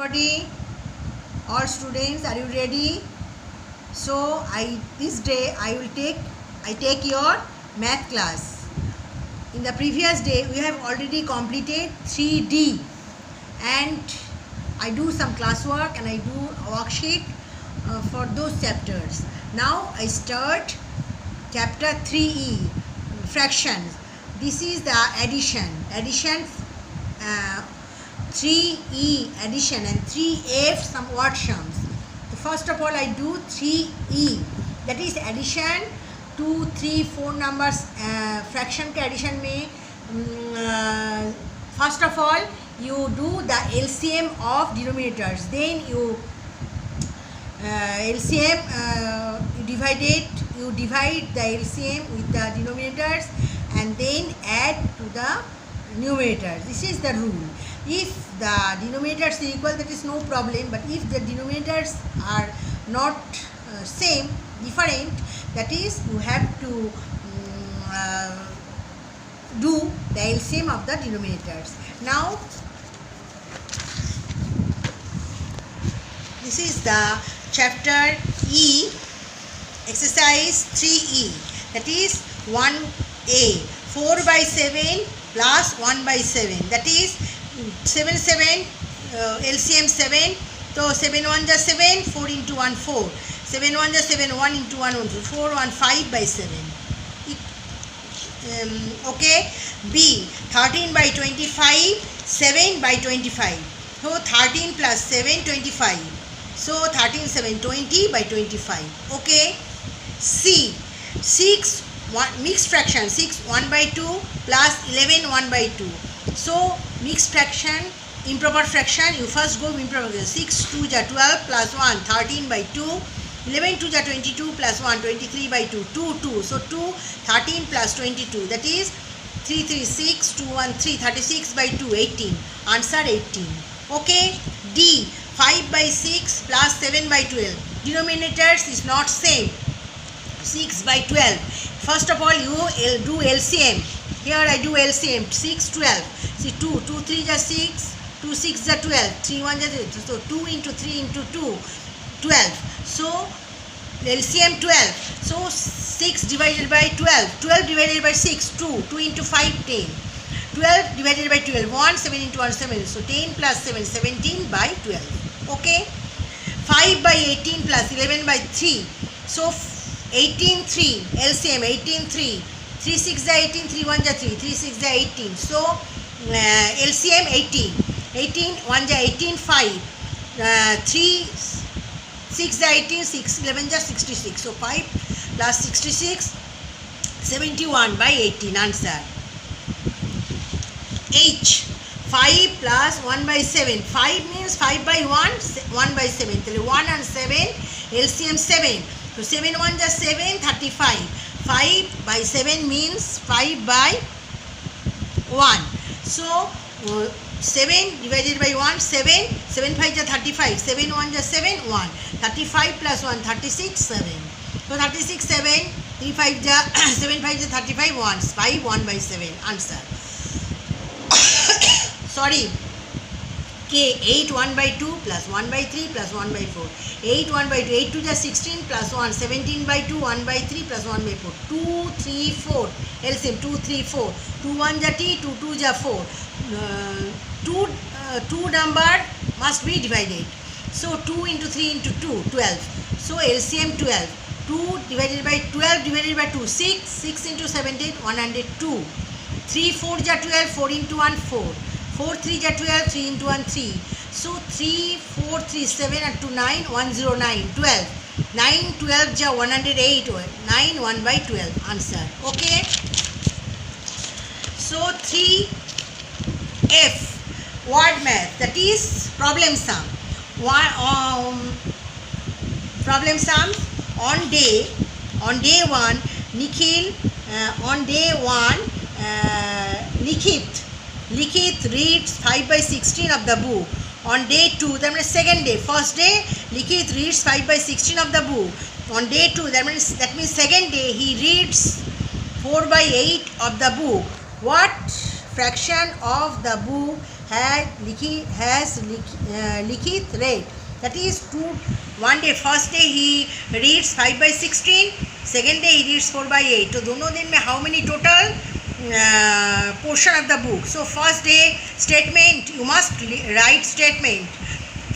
everybody, all students, are you ready? So this day I take your math class. In the previous day we have already completed 3D and I do some classwork and I do a worksheet for those chapters. Now I start chapter 3E, fractions. This is the addition 3E addition and 3F some word sums. So first of all I do 3E, that is addition 2, 3, 4 numbers fraction के addition में first of all you do the LCM of denominators, then you LCM you divide the LCM with the denominators and then add to the numerators. This is the rule. If the denominators are equal, that is no problem, but if the denominators are not different, that is you have to do the LCM of the denominators. Now this is the chapter E, exercise 3E, that is 1A, 4 by 7 plus 1 by 7, that is 7 LCM 7, so 7 1 is 7, 4 into 1 4, 7 1 is 7, 1 into 1 1, 4 1 5 by 7. Okay, B, 13 by 25, 7 by 25, so 13 plus 7 25, so 13 7 20 by 25. Okay, C, 6 mixed fraction, 6 1 by 2 plus 11 1 by 2. So mixed fraction, improper fraction, you first go improper fraction. 6 2 is 12 plus 1 13 by 2, 11 2 is 22 plus 1 23 by 2, 2 2. So 2 13 plus 22, that is 3 3 6, 2 1 3, 36 by 2 18. Answer 18. Okay, D, 5 by 6 plus 7 by 12. Denominators is not same. 6 by 12. First of all you do LCM. Here I do LCM. 6 12. See 2 2 3 is 6, 2 6 is 12, 3 1 is 8. So 2 into 3 into 2 12. So LCM 12. So 6 divided by 12. 12 divided by 6 2. 2 into 5 10. 12 divided by 12 1. 7 into 1 7. So 10 plus 7 17 by 12. Okay. 5 by 18 plus 11 by 3. So 18 3 LCM 18 3. 3 6 is 18, 3 1 is 3, 3 6 is 18. So LCM 18. 18 1 is 18 5. 3 6 is 18, 6 11 is 66. So 5 plus 66 71 by 18. Answer. H, 5 plus 1 by 7. 5 means 5 by 1, 1 by 7. So 1 and 7 LCM 7. So 7 1 is 7, 35. 5 by 7 means 5 by 1. So 7 divided by 1, 7. 7 5 is 35. 7 1 is 7, 1. 35 plus 1, 36, 7. So 36, 7. 3 5 is 7 5 is 35, 1. 5 1 by 7. Answer. Sorry. K, 8 1 by 2 plus 1 by 3 plus 1 by 4. 8 1 by 2, 8 2 is 16 plus 1, 17 by 2, 1 by 3 plus 1 by 4. 2 3 4. LCM 2 3 4. 2 1 is 2, 2 2 is 4. 2 number must be divided. So 2 into 3 into 2, 12. So LCM 12. 2 divided by 12 divided by 2, 6. 6 into 17, 102. 3 4 is 12, 4 into 1, 4. 4 3 is 12, 3 into 1, 3. So 3 4 3 7 and 2 9, 109, 12. 9 12 is 108, 9 1 by 12. Answer. Okay. So 3F, word math, that is problem sum. Problem sum on day 1 Nikhil, on day 1 Likith reads 5 by 16 of the book. On day 2, that means second day. First day, Likith reads 5 by 16 of the book. On day 2, that means second day, he reads 4 by 8 of the book. What fraction of the book Likith read. That is one day, first day he reads 5 by 16, second day he reads 4 by 8. So दोनों दिन में how many total portion of the book? So first day statement, you must write statement.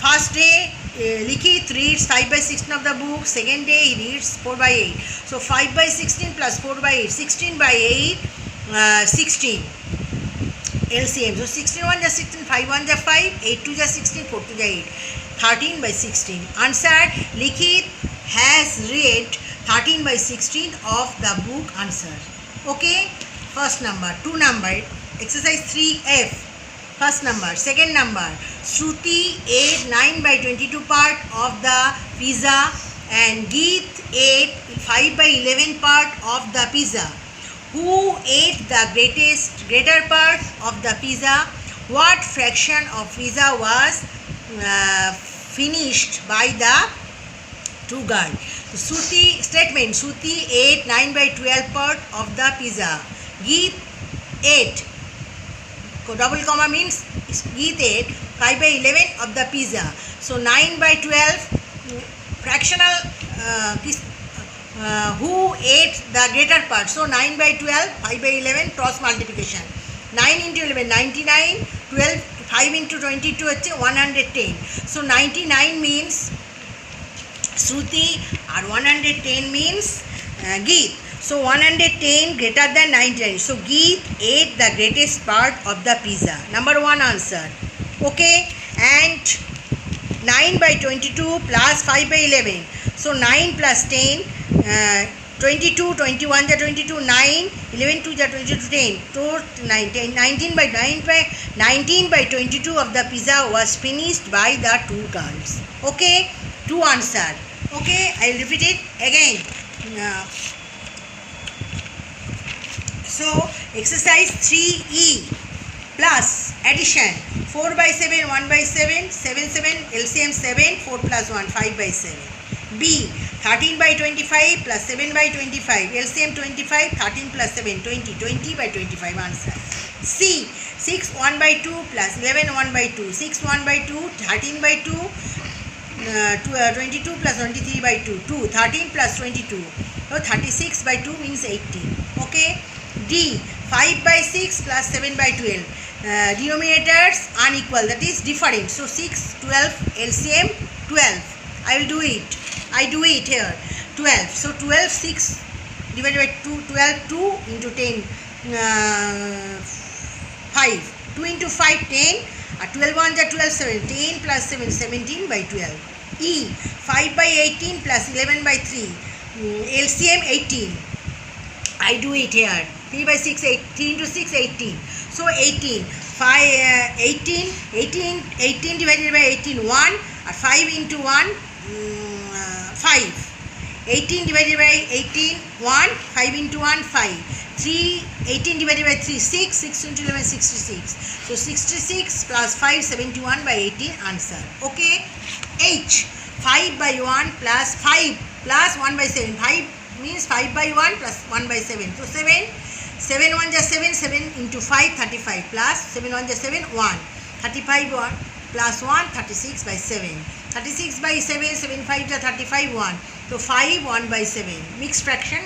First day Likith reads 5 by 16 of the book, second day he reads 4 by 8. So 5 by 16 plus 4 by 8, 16 by 8, 16. LCM. So 16 1 is 16, 5 1 is 5, 8 2 is 16, 4 2 is 8. 13 by 16. Answer, Likith has read 13 by 16 of the book. Answer. Okay. First number. 2 number. Exercise 3F. First number. Second number. Shruti ate 9 by 22 part of the pizza and Geet ate 5 by 11 part of the pizza. Who ate the greater part of the pizza? What fraction of pizza was finished by the two girls? Shruti statement. Shruti ate 9 by 12 part of the pizza. Geet ate, double comma means Geet ate 5 by 11 of the pizza. So 9 by 12 fractional who ate the greater part? So 9 by 12, 5 by 11 cross multiplication. 9 into 11, 99, 12, 5 into 22, 110. So 99 means Shruti and 110 means Geet. So 110 greater than 99. So Geet ate the greatest part of the pizza. Number 1 answer. Okay. And 9 by 22 plus 5 by 11. So 9 plus 10. 22, 21 is 22, 9, 11 2 is 22, 10. So 19 by 22 of the pizza was finished by the two girls. Okay, 2 answer. Okay, I will repeat it again. So exercise 3E plus addition. 4 by 7, 1 by 7, 7 7, LCM 7, 4 plus 1, 5 by 7. B, 13 by 25 plus 7 by 25, LCM 25, 13 plus 7, 20, 20 by 25 answer. C, 6 1 by 2 plus 11 1 by 2, 6 1 by 2, 13 by 2, 22 plus 23 by 2, 2, 13 plus 22, so 36 by 2 means 18. Okay. D, 5 by 6 plus 7 by 12, denominators unequal, that is different. So 6, 12, LCM 12. I will do it. I do it here. 12. So 12, 6 divided by 2, 12, 2 into 10, 5. 2 into 5, 10. 12 1 is 12, 7. 10 plus 7, 17 by 12. E, 5 by 18 plus 11 by 3. LCM 18. I do it here. 3 by 6, 8. 3 into 6, 18. So 18. 18 divided by 18, 1. 5 into 1. 5. 18 divided by 18, 1. 5 into 1, 5. 3, 18 divided by 3, 6. 6 into 11, 66. So 66 plus 5, 71 by 18 answer. Okay. H, 5 by 1 plus 5 plus 1 by 7. 5 means 5 by 1 plus 1 by 7. So 7. 7 1 is 7. 7 into 5, 35 plus 7 1 is 7, 1. 35 1 plus 1, 36 by 7. 36 by 7, 7 5 is 35, 1. So 5 1 by 7. Mixed fraction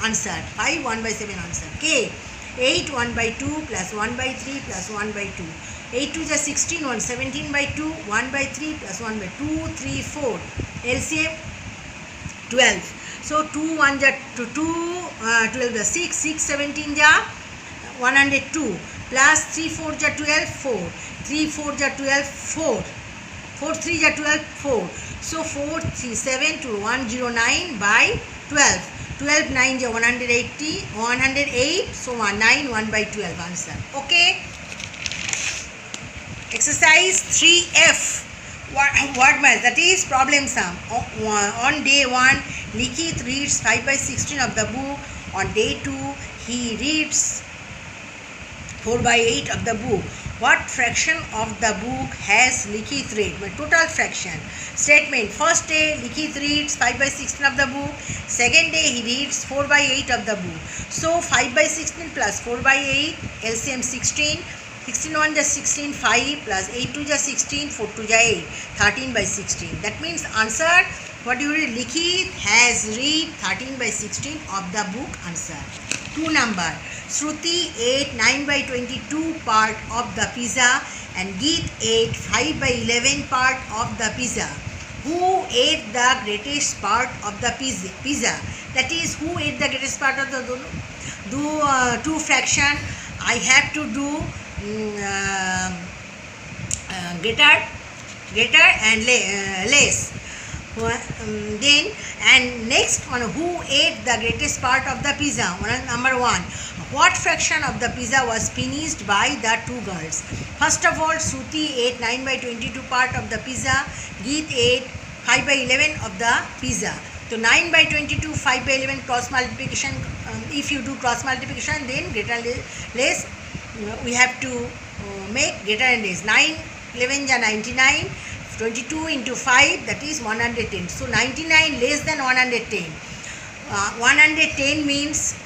answer. 5 1 by 7 answer. K, 8 1 by 2 plus 1 by 3 plus 1 by 2. 8 2 is 16, 1. 17 by 2, 1 by 3 plus 1 by 2, 3, 4. LCM 12. So 2 1 is 2, 12 is 6, 6 17 is 102 plus 3 4 is 12, 4. 3 4 is 12, 4. 4 3 is 12, 4. So 4 3 7 to 109 by 12. 12 9 is 180, 108. So 9 1 by 12 answer. Okay. Exercise 3F. Word math, that is problem sum. On day 1, Likith reads 5 by 16 of the book. On day 2, he reads 4 by 8 of the book. What fraction of the book has Likith read? My total fraction. Statement. First day, Likith reads 5 by 16 of the book. Second day, he reads 4 by 8 of the book. So 5 by 16 plus 4 by 8, LCM 16. 16 1 just 16, 5 plus 8 2 just 16, 4 2 just 8, 13 by 16. That means answer what you will likhi has read 13 by 16 of the book answer. 2 number. Shruti ate 9 by 22 part of the pizza and Geet ate 5 by 11 part of the pizza. Who ate the greatest part of the pizza? That is, who ate the greatest part of the two fraction. I have to do greater and less. Then and next one, who ate the greatest part of the pizza? Number 1. What fraction of the pizza was finished by the two girls? First of all, Shruti ate 9 by 22 part of the pizza. Geet ate 5 by 11 of the pizza. So 9 by 22, 5 by 11 cross multiplication. If you do cross multiplication, then greater and less, we have to make greater and less. 9 11 is 99. 22 into 5, that is 110. So 99 less than 110. 110 means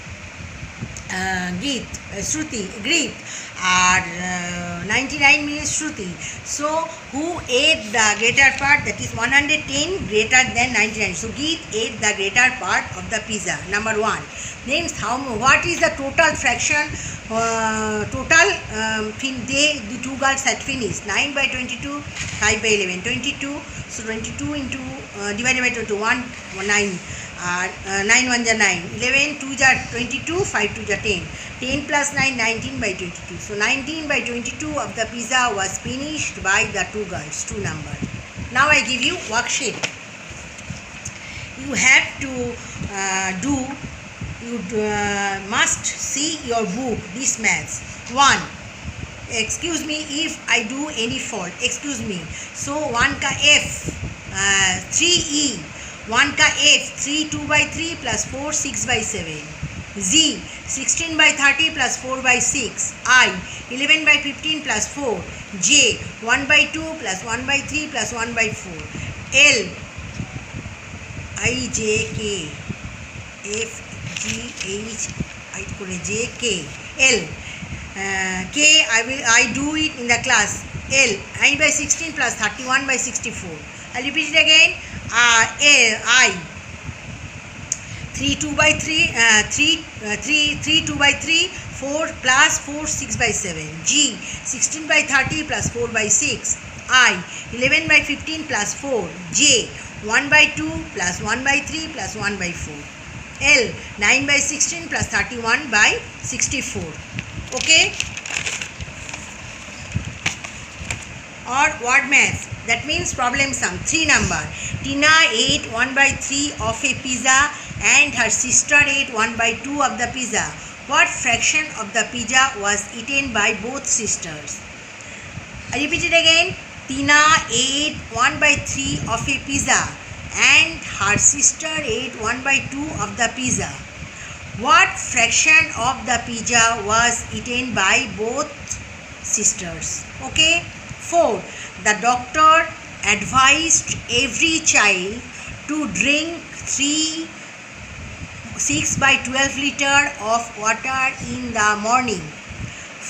Shruti, Greet, and 99 means Shruti. So who ate the greater part? That is 110 greater than 99. So Geet ate the greater part of the pizza. Number 1. Then what is the total fraction? The two girls had finished. 9 by 22, 5 by 11, 22. So 22 into divided by 22, 1, 9. 9 1 is 9, 11 2 is 22, 5 2 is 10. 10 plus 9, 19 by 22. So 19 by 22 of the pizza was finished by the two girls, 2 numbers. Now I give you worksheet. You have to you must see your book, this maths. 1. Excuse me if I do any fault. Excuse me. So 1 ka F, 3E. 1 ka F, 3 2 by 3 plus 4 6 by 7. Z, 16 by 30 plus 4 by 6. I, 11 by 15 plus 4. J, 1 by 2 plus 1 by 3 plus 1 by 4. L, I, J, K, F, G, H, I kore J, K. L, K, I do it in the class. L, 9 by 16 plus 31 by 64. I'll repeat it again. I, 3 2 by 3, 3 2 by 3, 4 plus 4 6 by 7. G, 16 by 30 plus 4 by 6. I, 11 by 15 plus 4. J, 1 by 2 plus 1 by 3 plus 1 by 4. L, 9 by 16 plus 31 by 64. Okay? Or word math. That means problem sum. 3 number. Tina ate 1 by 3 of a pizza and her sister ate 1 by 2 of the pizza. What fraction of the pizza was eaten by both sisters? I repeat it again. Tina ate 1 by 3 of a pizza and her sister ate 1 by 2 of the pizza. What fraction of the pizza was eaten by both sisters? Okay. 4. The doctor advised every child to drink 6 by 12 liter of water in the morning,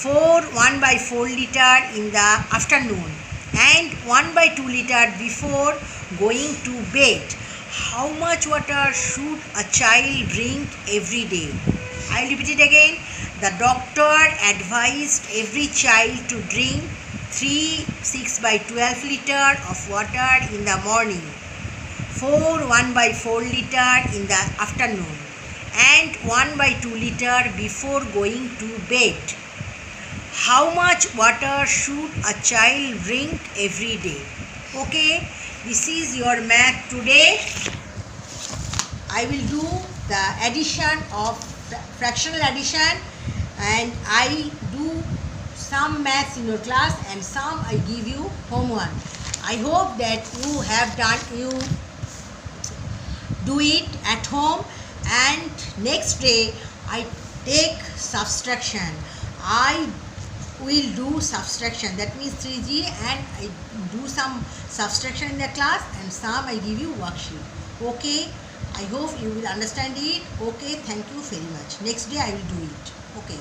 1 by 4 liter in the afternoon, and 1 by 2 liter before going to bed. How much water should a child drink every day? I will repeat it again. The doctor advised every child to drink 6 by 12 liter of water in the morning, 1 by 4 liter in the afternoon, and 1 by 2 liter before going to bed. How much water should a child drink every day? Okay, this is your math today. I will do the addition of fractional addition, and I do some maths in your class and some I give you homework. I hope that you do it at home, and next day I take subtraction. I will do subtraction, that means 3G, and I do some subtraction in the class and some I give you worksheet. Okay, I hope you will understand it. Okay, thank you very much. Next day I will do it. Okay.